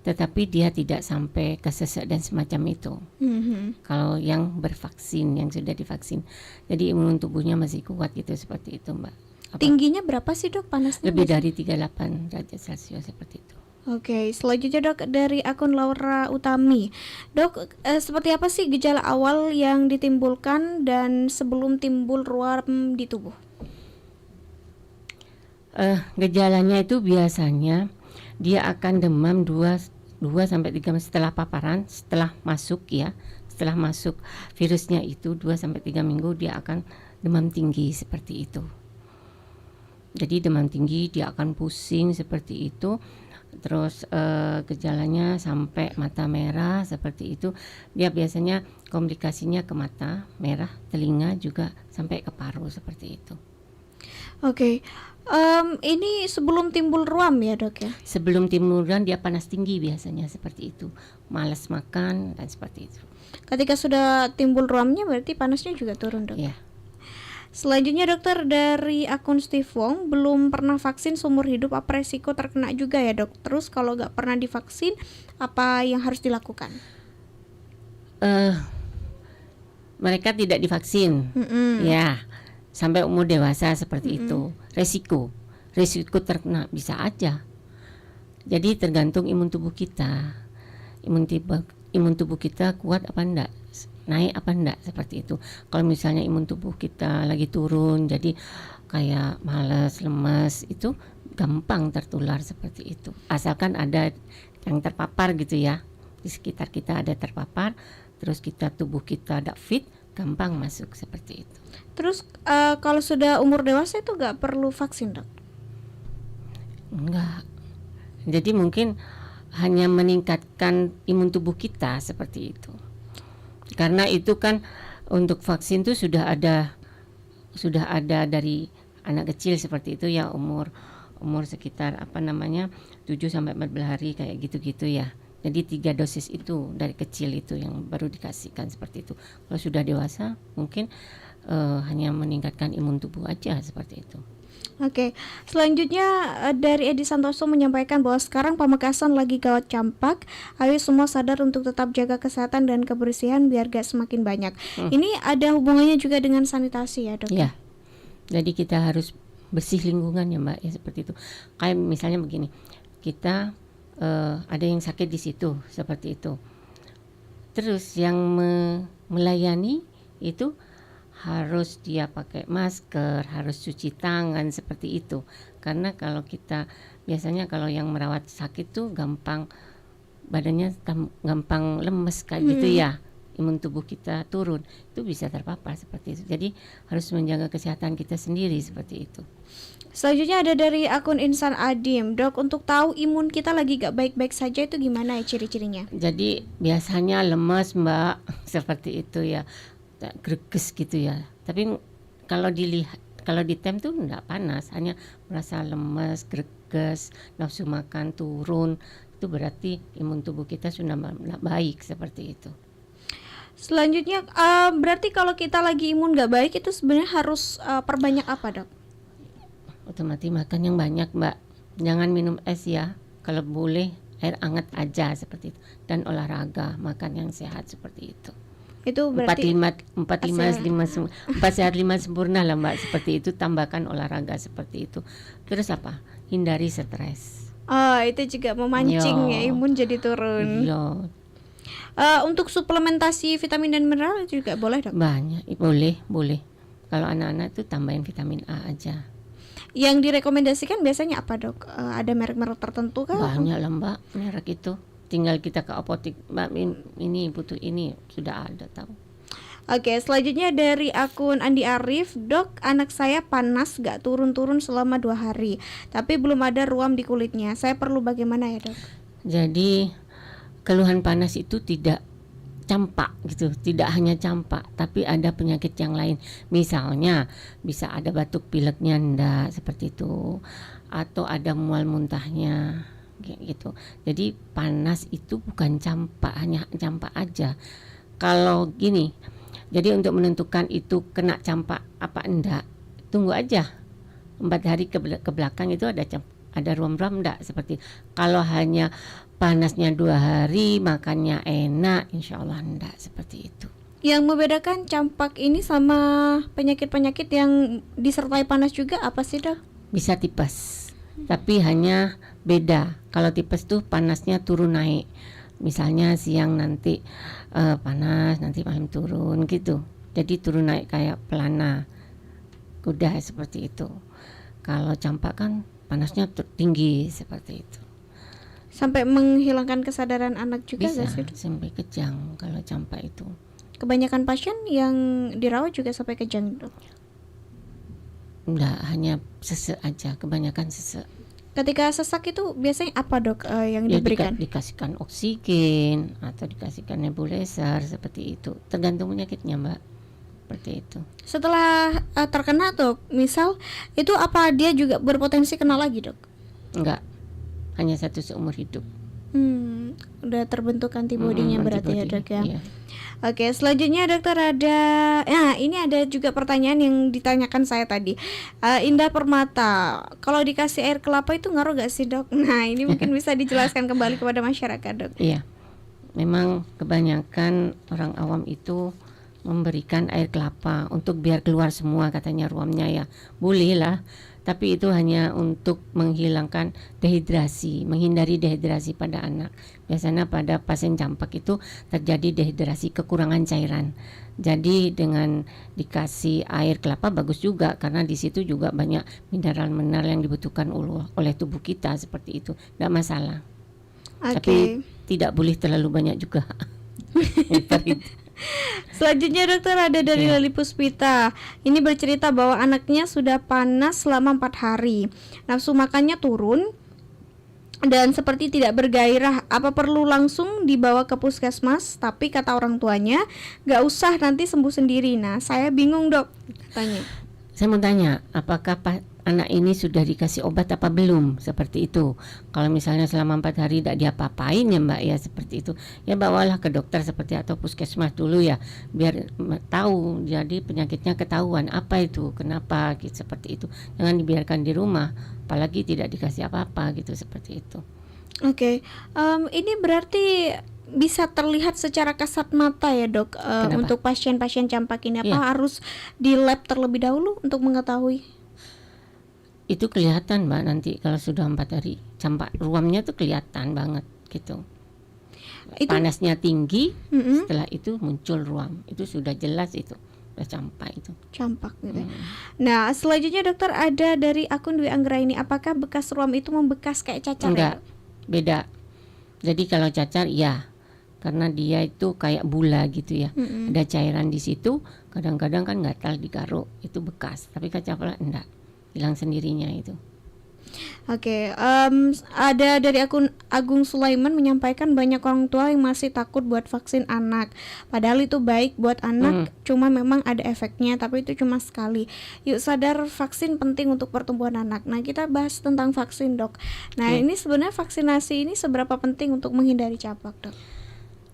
tetapi dia tidak sampai kesesek dan semacam itu. Kalau yang bervaksin, yang sudah divaksin, jadi imun tubuhnya masih kuat gitu, seperti itu Mbak. Tingginya berapa sih dok panasnya? Lebih dari 38 derajat Celcius seperti itu. Oke, selanjutnya dok dari akun Laura Utami. Dok, seperti apa sih gejala awal yang ditimbulkan dan sebelum timbul ruam di tubuh? Gejalanya itu biasanya dia akan demam 2 sampai 3 setelah paparan, setelah masuk ya, setelah masuk virusnya itu 2-3 minggu dia akan demam tinggi seperti itu. Jadi demam tinggi, dia akan pusing seperti itu. Terus gejalanya sampai mata merah seperti itu. Dia biasanya komplikasinya ke mata merah, telinga juga sampai ke paru seperti itu. Oke. Ini sebelum timbul ruam ya, Dok ya? Sebelum timbul ruam dia panas tinggi biasanya seperti itu. Malas makan dan seperti itu. Ketika sudah timbul ruamnya berarti panasnya juga turun, Dok. Ya. Selanjutnya dokter, dari akun Steve Wong, belum pernah vaksin seumur hidup, apa resiko terkena juga ya, Dok? Terus kalau nggak pernah divaksin, apa yang harus dilakukan? Mereka tidak divaksin, ya, sampai umur dewasa seperti itu. Resiko terkena bisa aja. Jadi tergantung imun tubuh kita. Imun tubuh kita kuat apa enggak, naik apa enggak seperti itu. Kalau misalnya imun tubuh kita lagi turun, jadi kayak malas, lemas, itu gampang tertular seperti itu. Asalkan ada yang terpapar gitu ya, di sekitar kita ada terpapar, terus tubuh kita ada fit, gampang masuk seperti itu. Terus kalau sudah umur dewasa itu nggak perlu vaksin, Dok? Enggak. Jadi mungkin hanya meningkatkan imun tubuh kita seperti itu. Karena itu kan untuk vaksin itu sudah ada dari anak kecil seperti itu ya, umur sekitar 7-14 hari kayak gitu-gitu ya. Jadi 3 dosis itu dari kecil itu yang baru dikasihkan seperti itu. Kalau sudah dewasa mungkin hanya meningkatkan imun tubuh aja seperti itu. Oke, selanjutnya dari Edi Santoso menyampaikan bahwa sekarang Pamekasan lagi gawat campak. Ayo semua sadar untuk tetap jaga kesehatan dan kebersihan biar gak semakin banyak. Ini ada hubungannya juga dengan sanitasi ya, Dok? Ya, jadi kita harus bersih lingkungan ya, Mbak, ya seperti itu. Kayak misalnya begini, kita ada yang sakit di situ seperti itu. Terus yang melayani itu harus dia pakai masker, harus cuci tangan seperti itu. Karena kalau kita biasanya kalau yang merawat sakit tuh gampang badannya gampang lemes kayak gitu ya. Imun tubuh kita turun, itu bisa terpapar seperti itu. Jadi harus menjaga kesehatan kita sendiri seperti itu. Selanjutnya ada dari akun Insan Adim. Dok, untuk tahu imun kita lagi gak baik-baik saja itu gimana ya ciri-cirinya? Jadi biasanya lemas, Mbak, seperti itu ya. Greges gitu ya. Tapi kalau ditem tuh enggak panas, hanya merasa lemas, greges, nafsu makan turun. Itu berarti imun tubuh kita sudah baik seperti itu. Selanjutnya berarti kalau kita lagi imun gak baik itu sebenarnya harus perbanyak apa, Dok? Otomatis makan yang banyak, Mbak. Jangan minum es ya. Kalau boleh air hangat aja seperti itu. Dan olahraga, makan yang sehat seperti itu. Itu berarti 4 sehat 5 sempurna lah, Mbak, seperti itu. Tambahkan olahraga seperti itu. Terus apa? Hindari stres. Itu juga memancing ya imun jadi turun. Untuk suplementasi vitamin dan mineral itu juga boleh, Dok? Banyak, boleh. Kalau anak-anak itu tambahin vitamin A aja. Yang direkomendasikan biasanya apa, Dok? Ada merek-merek tertentu kah? Banyak lah, Mbak, merek itu. Tinggal kita ke apotek, Mbak, ini butuh ini, sudah ada tahu. Oke, selanjutnya dari akun Andi Arif. Dok, anak saya panas gak turun-turun selama 2 hari, tapi belum ada ruam di kulitnya. Saya perlu bagaimana ya, Dok? Jadi keluhan panas itu tidak campak gitu, tidak hanya campak, tapi ada penyakit yang lain. Misalnya bisa ada batuk pileknya enggak seperti itu, atau ada mual muntahnya gitu. Jadi panas itu bukan campak, hanya campak aja. Kalau gini, jadi untuk menentukan itu kena campak apa enggak, tunggu aja 4 hari ke belakang itu ada ruam-ruam enggak seperti. Kalau hanya panasnya 2 hari, makannya enak, insya Allah enggak seperti itu. Yang membedakan campak ini sama penyakit-penyakit yang disertai panas juga apa sih, Dok? Bisa tipes, tapi hanya beda. Kalau tipes tuh panasnya turun naik. Misalnya siang nanti panas, nanti malam turun gitu. Jadi turun naik kayak pelana kuda seperti itu. Kalau campak kan panasnya tinggi seperti itu. Sampai menghilangkan kesadaran anak juga bisa gak sih? sampai kejang kalau campak itu. kebanyakan pasien yang dirawat juga sampai kejang, Dok. Enggak, hanya sesek aja, kebanyakan sesek. Ketika sesak itu biasanya apa, Dok, yang Ya diberikan? dikasihkan oksigen atau dikasihkan nebulizer seperti itu. Tergantung penyakitnya, Mbak. Seperti itu. Setelah terkena, Dok, misal itu apa dia juga berpotensi kena lagi, Dok? Enggak. Hanya satu seumur hidup. Udah terbentuk antibodinya berarti ya, Antibody, Dok ya. iya. Oke, selanjutnya dokter ada, ini ada juga pertanyaan yang ditanyakan saya tadi. Indah Permata, kalau dikasih air kelapa itu ngaruh gak sih, Dok? Nah, ini mungkin bisa dijelaskan kembali kepada masyarakat, Dok. Iya. Memang kebanyakan orang awam itu memberikan air kelapa untuk biar keluar semua katanya ruamnya ya. Boleh lah. Tapi itu hanya untuk menghilangkan dehidrasi, menghindari dehidrasi pada anak. Biasanya pada pasien campak itu terjadi dehidrasi, kekurangan cairan. Jadi dengan dikasih air kelapa bagus juga, karena di situ juga banyak mineral-mineral yang dibutuhkan oleh tubuh kita, seperti itu. Tidak masalah. Oke. Tapi tidak boleh terlalu banyak juga. Selanjutnya dokter ada dari Lali Puspita. Ini bercerita bahwa anaknya sudah panas selama 4 hari. Nafsu makannya turun dan seperti tidak bergairah. Apa perlu langsung dibawa ke puskesmas? Tapi kata orang tuanya, gak usah, nanti sembuh sendiri. Nah, saya bingung, Dok, katanya. Saya mau tanya, apakah anak ini sudah dikasih obat apa belum? Seperti itu. Kalau misalnya selama 4 hari tidak diapa-apain ya Mbak ya, seperti itu. Ya bawalah ke dokter seperti atau puskesmas dulu ya, biar tahu, jadi penyakitnya ketahuan apa itu, kenapa gitu, seperti itu. Jangan dibiarkan di rumah, apalagi tidak dikasih apa-apa gitu, seperti itu. Oke, ini berarti bisa terlihat secara kasat mata ya, Dok, untuk pasien-pasien campak ini. Apa harus di lab terlebih dahulu untuk mengetahui? Itu kelihatan Mbak nanti kalau sudah 4 hari campak, ruamnya tuh kelihatan banget gitu. Panasnya tinggi, setelah itu muncul ruam, itu sudah jelas, itu udah campak itu. Campak gitu. Nah, selanjutnya dokter ada dari akun Dwi Anggra ini, apakah bekas ruam itu membekas kayak cacar? Enggak, ya? beda. Jadi kalau cacar ya, karena dia itu kayak bula gitu ya, ada cairan di situ, kadang-kadang kan gatal digaruk, itu bekas. Tapi cacar enggak, hilang sendirinya itu. Oke, ada dari akun Agung Sulaiman menyampaikan banyak orang tua yang masih takut buat vaksin anak. Padahal itu baik buat anak, cuma memang ada efeknya, tapi itu cuma sekali. Yuk sadar, vaksin penting untuk pertumbuhan anak. Nah, kita bahas tentang vaksin, Dok. Nah, ini sebenarnya vaksinasi ini seberapa penting untuk menghindari campak, Dok?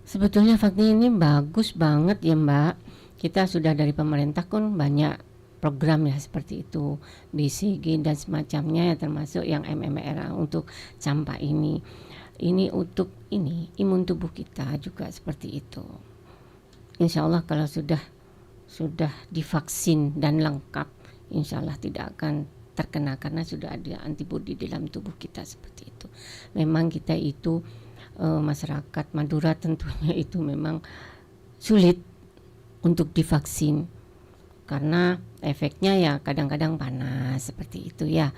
Sebetulnya vaksin ini bagus banget ya Mbak. Kita sudah dari pemerintah kan banyak program ya seperti itu, BCG dan semacamnya ya, termasuk yang MMR untuk campak ini. Ini untuk imun tubuh kita juga seperti itu. Insya Allah kalau sudah divaksin dan lengkap, insya Allah tidak akan terkena karena sudah ada antibodi dalam tubuh kita, seperti itu. Memang kita itu masyarakat Madura tentunya itu memang sulit untuk divaksin karena efeknya ya kadang-kadang panas, seperti itu ya.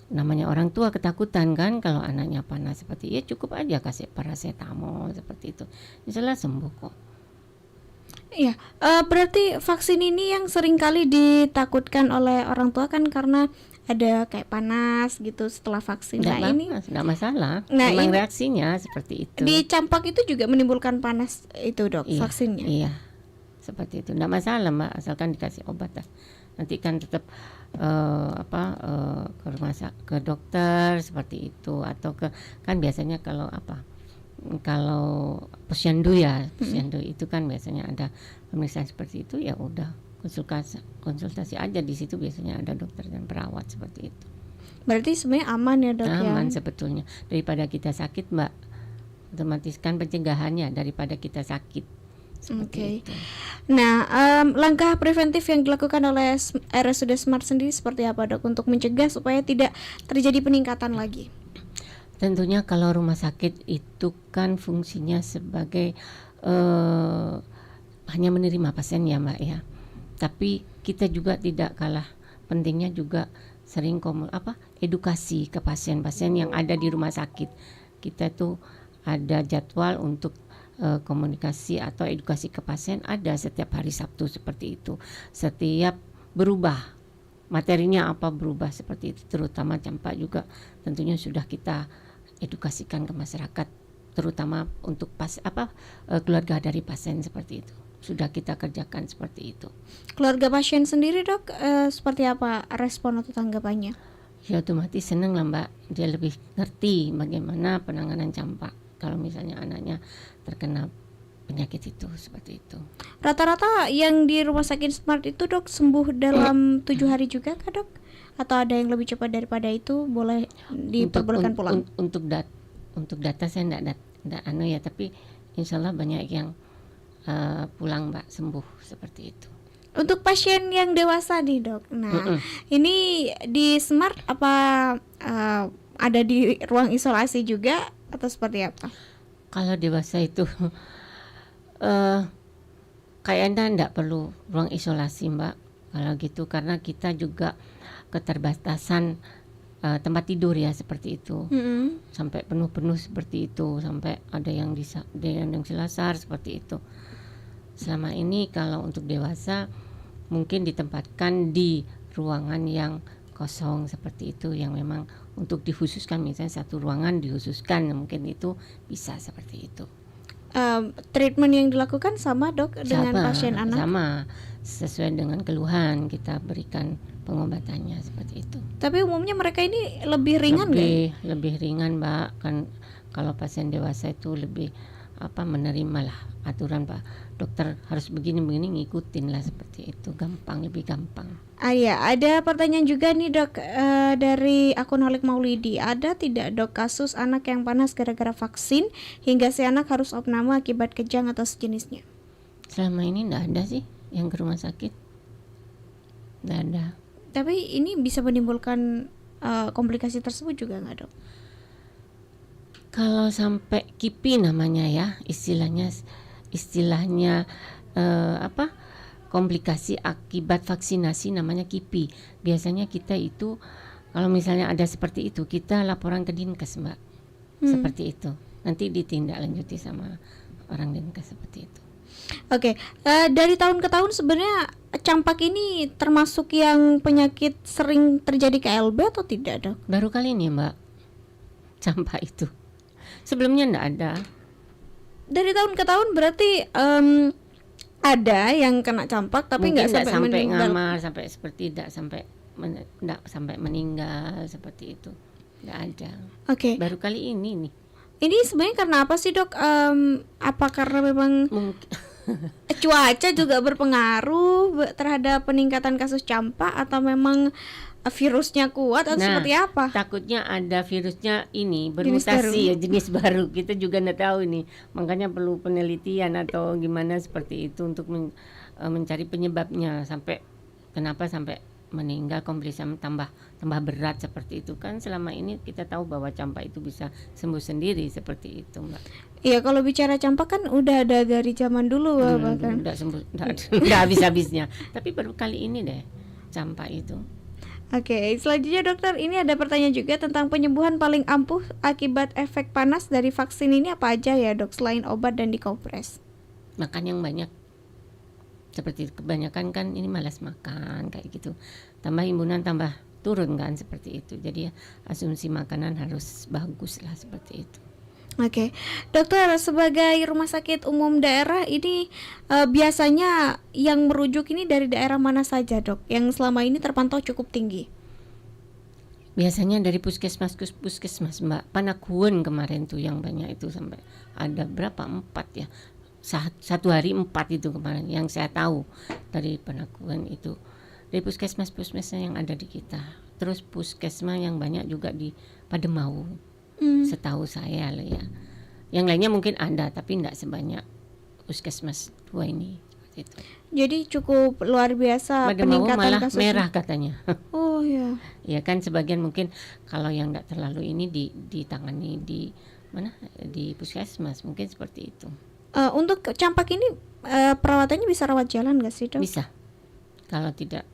Namanya orang tua ketakutan kan kalau anaknya panas, seperti ya cukup aja kasih paracetamol seperti itu, insya Allah sembuh kok. Iya, berarti vaksin ini yang sering kali ditakutkan oleh orang tua kan karena ada kayak panas gitu setelah vaksin. Nggak masalah. Nah, memang reaksinya seperti itu. Di campak itu juga menimbulkan panas itu, Dok, vaksinnya. Iya, seperti itu. Nggak masalah Mbak, asalkan dikasih obat lah. Nanti kan tetap ke dokter seperti itu, atau kan biasanya kalau posyandu itu kan biasanya ada pemeriksaan seperti itu, ya udah konsultasi aja di situ, biasanya ada dokter dan perawat seperti itu. Berarti sebenarnya aman ya, Dok? Aman sebetulnya, daripada kita sakit Mbak, otomatis kan pencegahannya daripada kita sakit. Oke. Nah, langkah preventif yang dilakukan oleh RSUD Smart sendiri seperti apa, Dok, untuk mencegah supaya tidak terjadi peningkatan lagi? Tentunya kalau rumah sakit itu kan fungsinya sebagai hanya menerima pasien ya Mbak ya. Tapi kita juga tidak kalah pentingnya juga sering edukasi ke pasien-pasien yang ada di rumah sakit. Kita tuh ada jadwal untuk komunikasi atau edukasi ke pasien ada setiap hari Sabtu seperti itu. Setiap berubah materinya apa berubah seperti itu, terutama campak juga tentunya sudah kita edukasikan ke masyarakat, terutama untuk keluarga dari pasien seperti itu. Sudah kita kerjakan seperti itu. Keluarga pasien sendiri dok, seperti apa respon atau tanggapannya? Ya otomatis seneng lah Mbak, dia lebih ngerti bagaimana penanganan campak kalau misalnya anaknya terkena penyakit itu seperti itu. Rata-rata yang di rumah sakit Smart itu dok sembuh dalam 7 hari juga kah dok? Atau ada yang lebih cepat daripada itu, boleh diperbolehkan pulang? Untuk data saya enggak ya, tapi insya Allah banyak yang pulang Mbak, sembuh seperti itu. Untuk pasien yang dewasa nih dok, nah ini di Smart apa ada di ruang isolasi juga atau seperti apa? Kalau dewasa itu kayaknya enggak perlu ruang isolasi Mbak kalau gitu, karena kita juga keterbatasan tempat tidur ya seperti itu. Sampai penuh seperti itu, sampai ada yang selasar seperti itu. Selama ini kalau untuk dewasa mungkin ditempatkan di ruangan yang kosong seperti itu, yang memang untuk dikhususkan, misalnya satu ruangan dikhususkan, mungkin itu bisa seperti itu. Treatment yang dilakukan sama dok dengan pasien anak? Sama, sesuai dengan keluhan kita berikan pengobatannya seperti itu. Tapi umumnya mereka ini lebih ringan nggak? Lebih ringan Mbak, kan kalau pasien dewasa itu lebih menerima lah aturan Pak dokter harus begini ngikutin lah seperti itu, lebih gampang. Ya, ada pertanyaan juga nih dok dari akun Holik Maulidi, ada tidak dok kasus anak yang panas gara-gara vaksin hingga si anak harus opname akibat kejang atau sejenisnya? Selama ini enggak ada sih yang ke rumah sakit, enggak ada. Tapi ini bisa menimbulkan komplikasi tersebut juga nggak dok? Kalau sampai KIPI namanya ya, istilahnya komplikasi akibat vaksinasi namanya KIPI. Biasanya kita itu kalau misalnya ada seperti itu, kita laporan ke Dinkes Mbak. Seperti itu. Nanti ditindaklanjuti sama orang Dinkes seperti itu. Oke, dari tahun ke tahun sebenarnya campak ini termasuk yang penyakit sering terjadi KLB atau tidak dok? Baru kali ini Mbak, campak itu. Sebelumnya enggak ada. Dari tahun ke tahun berarti ada yang kena campak tapi nggak sampai meninggal. Ngamar, sampai seperti tidak sampai meninggal seperti itu, nggak ada. Oke. Baru kali ini nih. Ini sebenarnya karena apa sih dok? Apa karena memang cuaca juga berpengaruh terhadap peningkatan kasus campak atau memang virusnya kuat atau seperti apa? Takutnya ada virusnya ini bermutasi jenis baru. Kita juga nggak tahu ini, makanya perlu penelitian atau gimana seperti itu untuk mencari penyebabnya sampai kenapa sampai meninggal, komplikasi tambah berat seperti itu. Kan selama ini kita tahu bahwa campak itu bisa sembuh sendiri seperti itu Mbak. Iya, kalau bicara campak kan udah ada dari zaman dulu bahkan. Udah sembuh, udah habis-habisnya. Tapi baru kali ini deh campak itu. Oke, selanjutnya dokter, ini ada pertanyaan juga tentang penyembuhan paling ampuh akibat efek panas dari vaksin ini apa aja ya dok, selain obat dan dikompres? Makan yang banyak. Seperti kebanyakan kan ini malas makan kayak gitu. Tambah imunan tambah turun kan seperti itu. Jadi asumsi makanan harus bagus lah seperti itu. Oke, dokter, sebagai rumah sakit umum daerah ini biasanya yang merujuk ini dari daerah mana saja dok, yang selama ini terpantau cukup tinggi? Biasanya dari puskesmas Mbak. Panakuan kemarin tuh yang banyak itu, sampai ada berapa, 4 ya, satu hari 4 itu kemarin yang saya tahu dari Panakuan itu, dari puskesmas yang ada di kita. Terus puskesmas yang banyak juga di Pademau. Setahu saya loh ya. Yang lainnya mungkin ada tapi tidak sebanyak puskesmas 2 ini gitu. Jadi cukup luar biasa peningkatan malah kasusnya. Merah katanya. Oh ya. Ya kan sebagian mungkin kalau yang tidak terlalu ini ditangani di mana, di puskesmas mungkin seperti itu. Untuk campak ini perawatannya bisa rawat jalan nggak sih dok? Bisa. Kalau tidak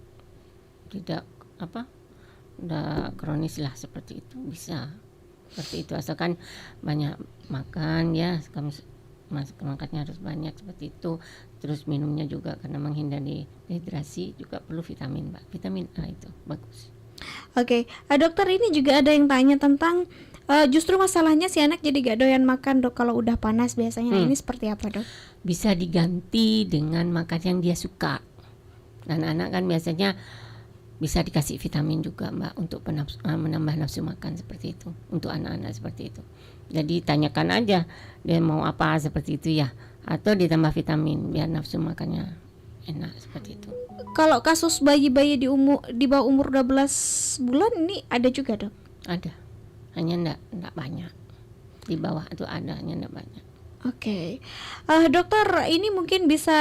udah kronis lah seperti itu bisa. Seperti itu, asalkan banyak makan ya, makannya harus banyak seperti itu. Terus minumnya juga karena menghindari dehidrasi juga perlu vitamin, Mbak. Vitamin A itu bagus. Oke, dokter, ini juga ada yang tanya tentang justru masalahnya si anak jadi gak doyan makan, Dok, kalau udah panas biasanya. Nah, ini seperti apa, Dok? Bisa diganti dengan makan yang dia suka. Dan anak kan biasanya bisa dikasih vitamin juga, Mbak, untuk menambah nafsu makan seperti itu. Untuk anak-anak seperti itu. Jadi tanyakan aja dia mau apa seperti itu ya. Atau ditambah vitamin biar nafsu makannya enak seperti itu. Kalau kasus bayi-bayi di bawah umur 12 bulan ini ada juga, Dok? Ada. Hanya enggak banyak. Di bawah itu ada, hanya enggak banyak. Oke. Dokter, ini mungkin bisa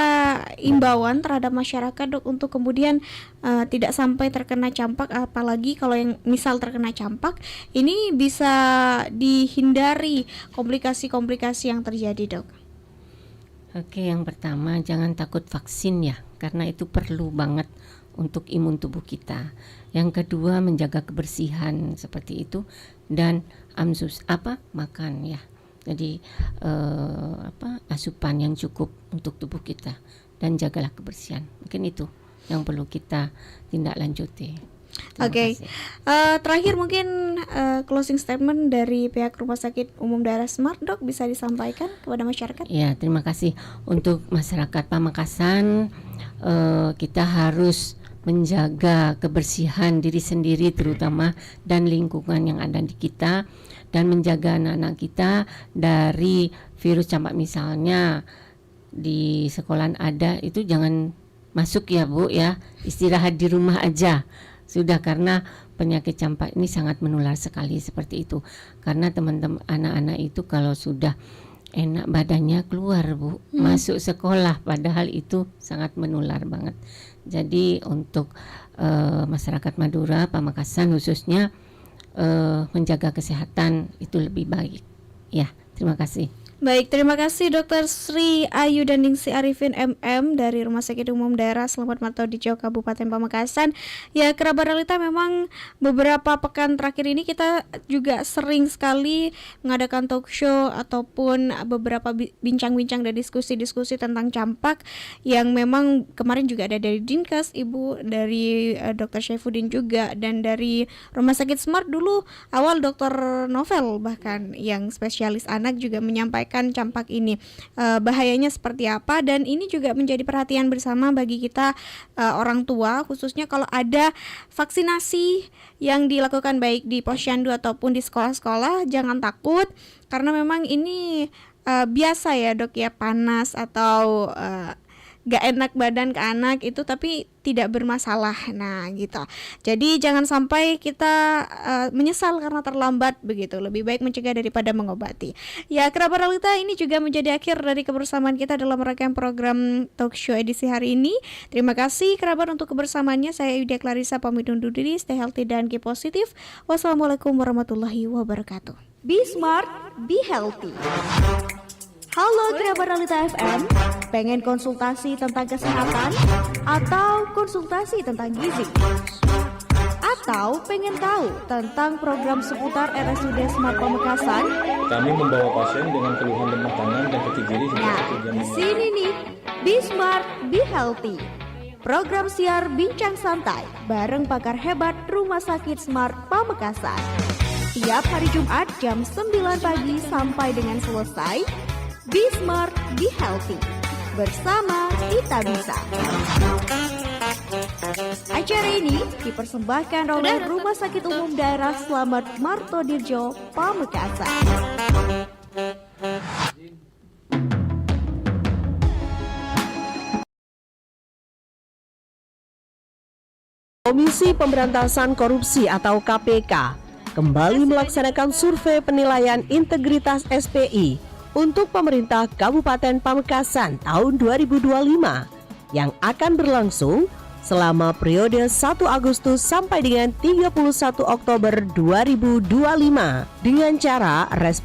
imbauan terhadap masyarakat, Dok, untuk kemudian tidak sampai terkena campak, apalagi kalau yang misal terkena campak, ini bisa dihindari komplikasi-komplikasi yang terjadi, Dok. Oke, yang pertama jangan takut vaksin ya, karena itu perlu banget untuk imun tubuh kita. Yang kedua menjaga kebersihan seperti itu dan makan ya. Jadi asupan yang cukup untuk tubuh kita dan jagalah kebersihan. Mungkin itu yang perlu kita tindak lanjuti. Oke. Terakhir mungkin closing statement dari pihak Rumah Sakit Umum Daerah Smart, Dok, bisa disampaikan kepada masyarakat? Ya, terima kasih untuk masyarakat Pamekasan. Kita harus menjaga kebersihan diri sendiri terutama dan lingkungan yang ada di kita, dan menjaga anak-anak kita dari virus campak. Misalnya di sekolah ada itu jangan masuk ya, Bu ya, istirahat di rumah aja sudah, karena penyakit campak ini sangat menular sekali seperti itu. Karena teman-teman anak-anak itu kalau sudah enak badannya keluar, Bu, masuk sekolah, padahal itu sangat menular banget. Jadi untuk masyarakat Madura, Pamekasan khususnya, menjaga kesehatan itu lebih baik. Ya, terima kasih. Baik, terima kasih Dr. Sri Ayu Daningsi Arifin MM dari Rumah Sakit Umum Daerah Slamet Martodijo, Kabupaten Pamekasan. Ya, kerabat realita, memang beberapa pekan terakhir ini kita juga sering sekali mengadakan talk show ataupun beberapa bincang-bincang dan diskusi-diskusi tentang campak, yang memang kemarin juga ada dari Dinkes, Ibu, dari Dr. Syaifuddin juga, dan dari Rumah Sakit Smart dulu awal Dr. Novel bahkan yang spesialis anak juga menyampaikan campak ini bahayanya seperti apa, dan ini juga menjadi perhatian bersama bagi kita orang tua, khususnya kalau ada vaksinasi yang dilakukan baik di posyandu ataupun di sekolah-sekolah, jangan takut, karena memang ini biasa ya, Dok ya, panas atau gak enak badan ke anak itu, tapi tidak bermasalah. Nah gitu. Jadi jangan sampai kita menyesal karena terlambat begitu. Lebih baik mencegah daripada mengobati. Ya, kerabat realita, ini juga menjadi akhir dari kebersamaan kita dalam rangkaian program talk show edisi hari ini. Terima kasih kerabat untuk kebersamaannya. Saya Yudia Clarissa pamit undur diri. Stay healthy dan keep positif. Wassalamualaikum warahmatullahi wabarakatuh. Be smart, be healthy. Halo kerabat Realita FM, pengen konsultasi tentang kesehatan atau konsultasi tentang gizi? Atau pengen tahu tentang program seputar RSUD Smart Pamekasan? Kami membawa pasien dengan keluhan lemah tangan dan kaki kiri hingga Nah, 1 jam. di sini nih, Be Smart, Be Healthy. Program siar bincang santai bareng pakar hebat Rumah Sakit Smart Pamekasan. Tiap hari Jumat jam 9 pagi sampai dengan selesai. Be Smart, Be Healthy. Bersama kita bisa. Acara ini dipersembahkan oleh Rumah Sakit Umum Daerah Slamet Martodirjo, Pamekasan. Komisi Pemberantasan Korupsi atau KPK kembali melaksanakan survei penilaian integritas SPI untuk pemerintah Kabupaten Pamekasan tahun 2025 yang akan berlangsung selama periode 1 Agustus sampai dengan 31 Oktober 2025 dengan cara